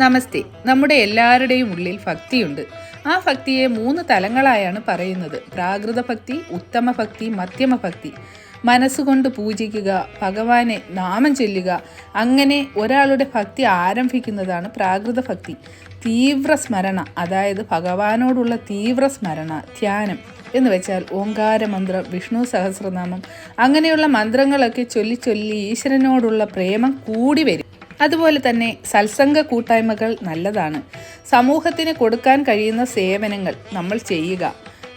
നമസ്തേ. നമ്മുടെ എല്ലാവരുടെയും ഉള്ളിൽ ഭക്തിയുണ്ട്. ആ ഭക്തിയെ 3 തലങ്ങളായാണ് പറയുന്നത്: പ്രാകൃത ഭക്തി, ഉത്തമ ഭക്തി, മധ്യമ ഭക്തി. മനസ്സുകൊണ്ട് പൂജിക്കുക, ഭഗവാനെ നാമം ചൊല്ലുക, അങ്ങനെ ഒരാളുടെ ഭക്തി ആരംഭിക്കുന്നതാണ് പ്രാകൃത ഭക്തി. തീവ്ര സ്മരണ, അതായത് ഭഗവാനോടുള്ള തീവ്ര സ്മരണ, ധ്യാനം എന്ന് വെച്ചാൽ ഓംകാര മന്ത്രം, വിഷ്ണു സഹസ്രനാമം, അങ്ങനെയുള്ള മന്ത്രങ്ങളൊക്കെ ചൊല്ലി ചൊല്ലി ഈശ്വരനോടുള്ള പ്രേമം കൂടി വരും. അതുപോലെ തന്നെ സത്സംഗ കൂട്ടായ്മകൾ നല്ലതാണ്. സമൂഹത്തിന് കൊടുക്കാൻ കഴിയുന്ന സേവനങ്ങൾ നമ്മൾ ചെയ്യുക.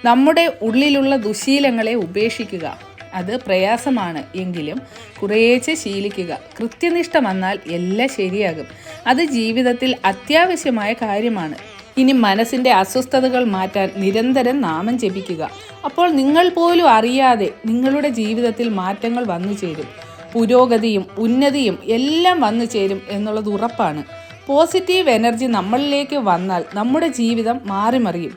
നമ്മുടെ ഉള്ളിലുള്ള ദുശീലങ്ങളെ ഉപേക്ഷിക്കുക. അത് പ്രയാസമാണ് എങ്കിലും കുറേശ്ശെ ശീലിക്കുക. കൃത്യനിഷ്ഠ വന്നാൽ എല്ലാം ശരിയാകും. അത് ജീവിതത്തിൽ അത്യാവശ്യമായ കാര്യമാണ്. ഇനി മനസ്സിൻ്റെ അസ്വസ്ഥതകൾ മാറ്റാൻ നിരന്തരം നാമം ജപിക്കുക. അപ്പോൾ നിങ്ങൾ പോലും അറിയാതെ നിങ്ങളുടെ ജീവിതത്തിൽ മാറ്റങ്ങൾ വന്നു ചേരും. പുരോഗതിയും ഉന്നതിയും എല്ലാം വന്നു ചേരും എന്നുള്ളത് ഉറപ്പാണ്. പോസിറ്റീവ് എനർജി നമ്മളിലേക്ക് വന്നാൽ നമ്മുടെ ജീവിതം മാറിമറിയും.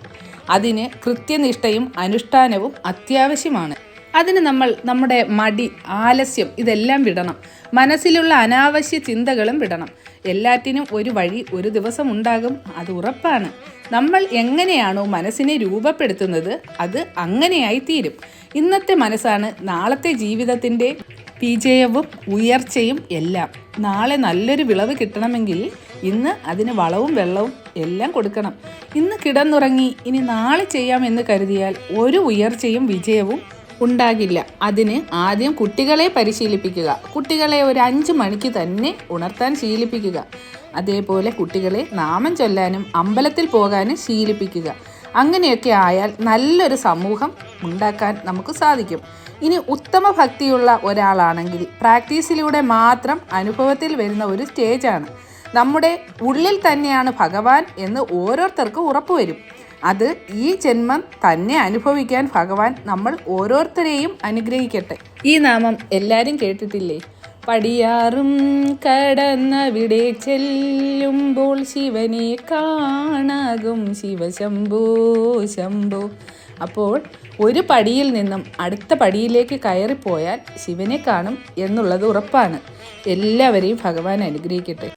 അതിന് കൃത്യനിഷ്ഠയും അനുഷ്ഠാനവും അത്യാവശ്യമാണ്. അതിന് നമ്മൾ നമ്മുടെ മടി, ആലസ്യം ഇതെല്ലാം വിടണം. മനസ്സിലുള്ള അനാവശ്യ ചിന്തകളും വിടണം. എല്ലാറ്റിനും ഒരു വഴി ഒരു ദിവസം ഉണ്ടാകും, അത് ഉറപ്പാണ്. നമ്മൾ എങ്ങനെയാണോ മനസ്സിനെ രൂപപ്പെടുത്തുന്നത് അത് അങ്ങനെയായി തീരും. ഇന്നത്തെ മനസ്സാണ് നാളത്തെ ജീവിതത്തിൻ്റെ വിജയവും ഉയർച്ചയും എല്ലാം. നാളെ നല്ലൊരു വിളവ് കിട്ടണമെങ്കിൽ ഇന്ന് അതിന് വളവും വെള്ളവും എല്ലാം കൊടുക്കണം. ഇന്ന് കിടന്നുറങ്ങി ഇനി നാളെ ചെയ്യാമെന്ന് കരുതിയാൽ ഒരു ഉയർച്ചയും വിജയവും ഉണ്ടാകില്ല. അതിന് ആദ്യം കുട്ടികളെ പരിശീലിപ്പിക്കുക. കുട്ടികളെ ഒരു 5 മണിക്ക് തന്നെ ഉണർത്താൻ ശീലിപ്പിക്കുക. അതേപോലെ കുട്ടികളെ നാമം ചൊല്ലാനും അമ്പലത്തിൽ പോകാനും ശീലിപ്പിക്കുക. അങ്ങനെയൊക്കെ ആയാൽ നല്ലൊരു സമൂഹം ഉണ്ടാക്കാൻ നമുക്ക് സാധിക്കും. ഇനി ഉത്തമ ഭക്തിയുള്ള ഒരാളാണെങ്കിൽ പ്രാക്ടീസിലൂടെ മാത്രം അനുഭവത്തിൽ വരുന്ന ഒരു സ്റ്റേജാണ്. നമ്മുടെ ഉള്ളിൽ തന്നെയാണ് ഭഗവാൻ എന്ന് ഓരോരുത്തർക്കും ഉറപ്പുവരും. അത് ഈ ജന്മം തന്നെ അനുഭവിക്കാൻ ഭഗവാൻ നമ്മൾ ഓരോരുത്തരെയും അനുഗ്രഹിക്കട്ടെ. ഈ നാമം എല്ലാവരും കേട്ടിട്ടില്ലേ? പടിയാറും കടന്നവിടെ ചെല്ലുമ്പോൾ ശിവനെ കാണാകും ശിവശംഭോ ശംഭോ. അപ്പോൾ ഒരു പടിയിൽ നിന്നും അടുത്ത പടിയിലേക്ക് കയറിപ്പോയാൽ ശിവനെ കാണും എന്നുള്ളത് ഉറപ്പാണ്. എല്ലാവരെയും ഭഗവാൻ അനുഗ്രഹിക്കട്ടെ.